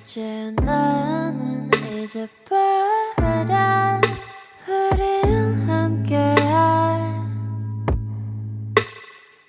어제 나는 이제 바라 우린 함께한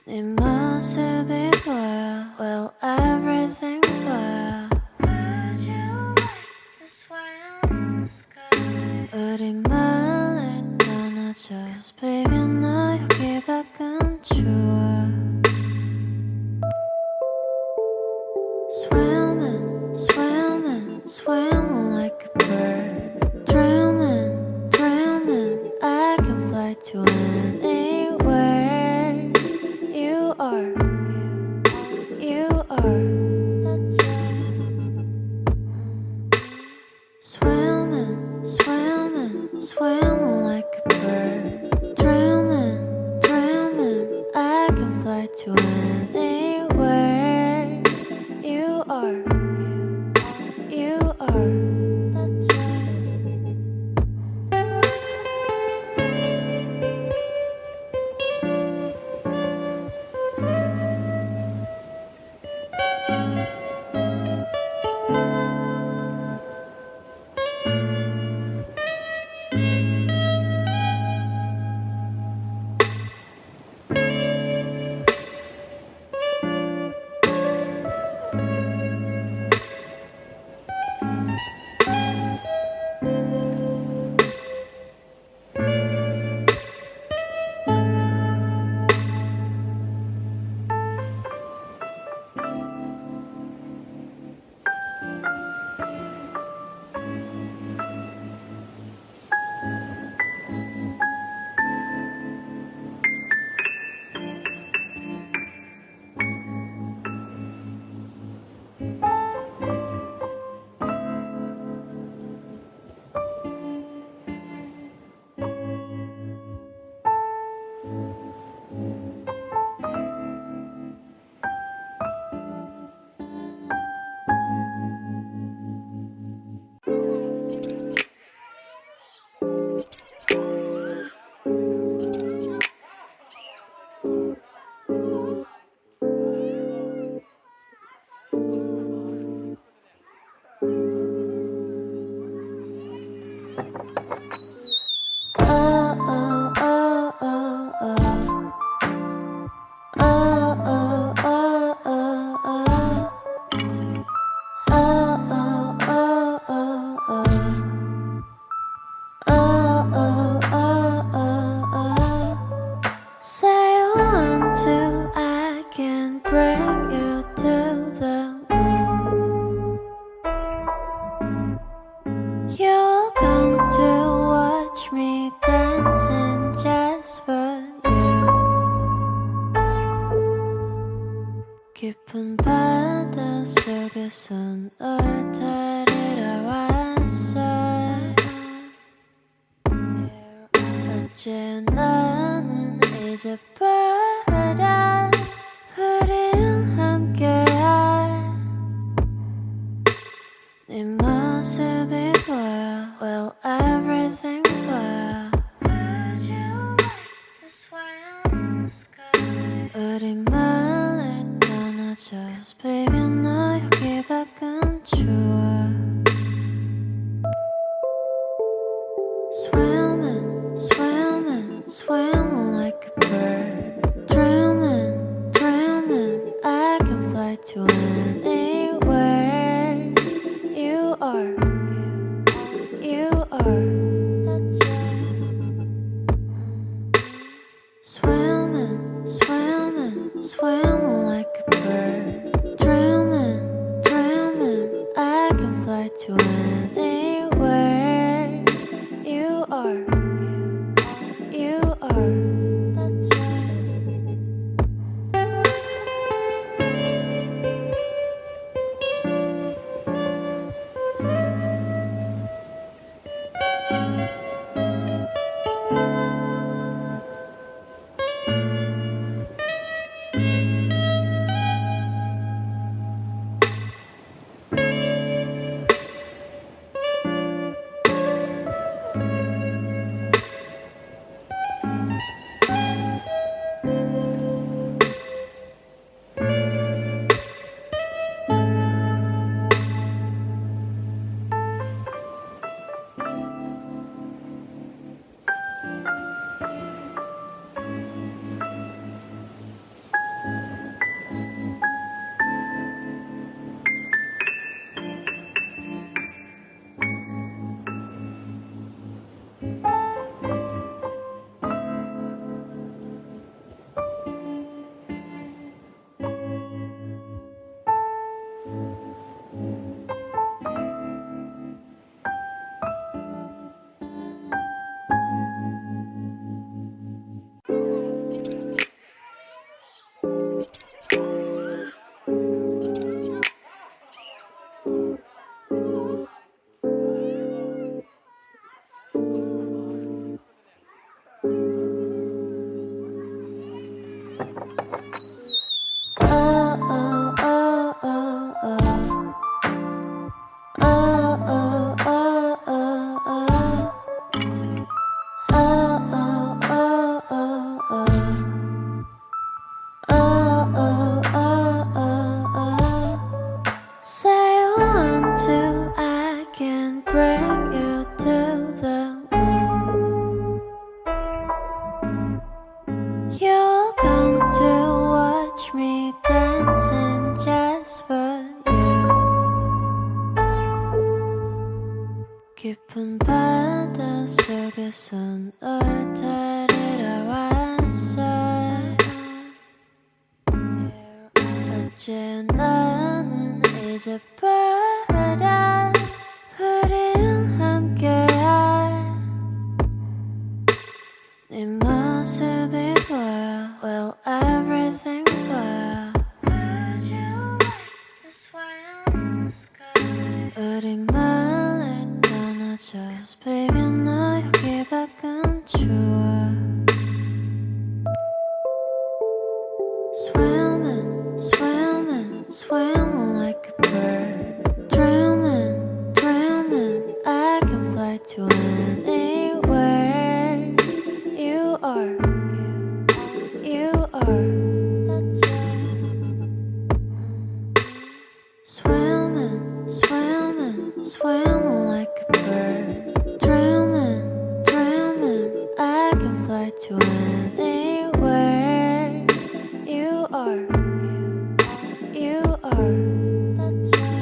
네 모습이 보여 Well everything 보여 Would you like to swim the sky 우리 멀리 떠나자 Cause baby 너 여기 밖은 추워 Swimming, swimming, swimming like a bird Dreaming, dreaming, I can fly to anywhere You are, you are, that's right Swimming, swimming, swimming like a bird Dreaming, dreaming, I can fly to anywhere You are, you are, that's right Say you want to, I can bring you to the moon You'll come to watch me dancing just for you 깊은 바다 속에서 널 데리러 왔어 어제 나는 이제 바라 우린 함께한 네 모습이 보여 Well everything 보여 Would you like to swim the sky 우리 멀리 떠나자 Cause baby 너 여기 밖은 추워 Swimming, swimming, swimming like a bird Dreaming, dreaming, I can fly to anywhere You are, you are, that's right Swimming, swimming, swimming like a bird Dreaming me dancing just for you. 깊은 바다 속에선 널 데리러 왔어. 어제 너는 잊어버려. 우린 함께할 네 모습이 보여. Well, everything 보여. Would you like to swim in the sky? 우리 멀리 떠나자. Cause baby 너 여기 밖은 좋아. Swimming, swimming, swimming like a bird. Dreaming, dreaming, I can fly to anywhere. You are, you are, that's right. Swimming, swimming, swimming like a bird. Dreaming, dreaming, I can fly to anywhere. You are, you are, that's right.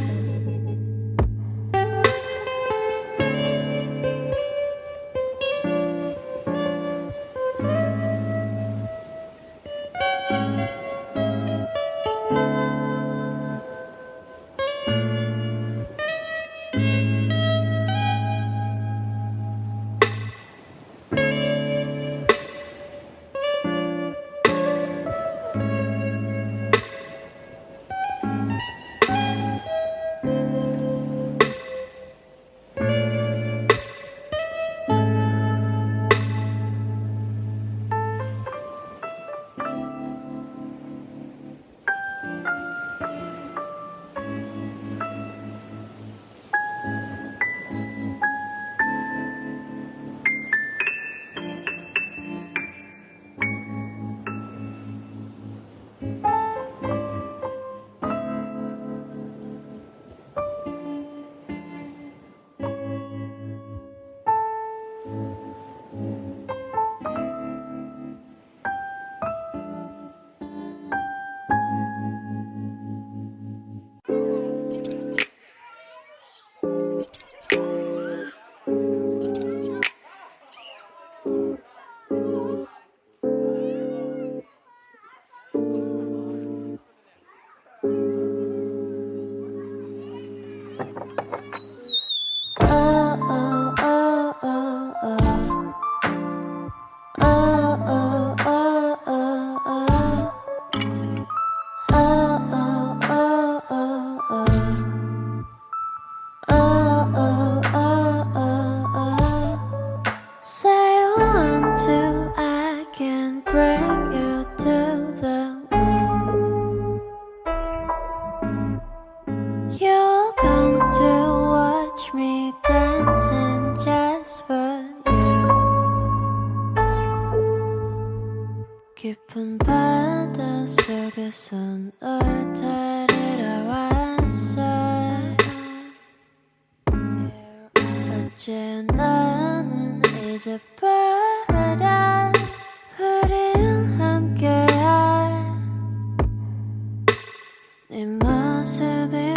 Say you want to, I can bring you to the moon. You'll come to watch me dancing just for you. 깊은 바다 속에선 널 데리러 왔어. 어제 너는 잊어버려. 우린 함께할 네 모습이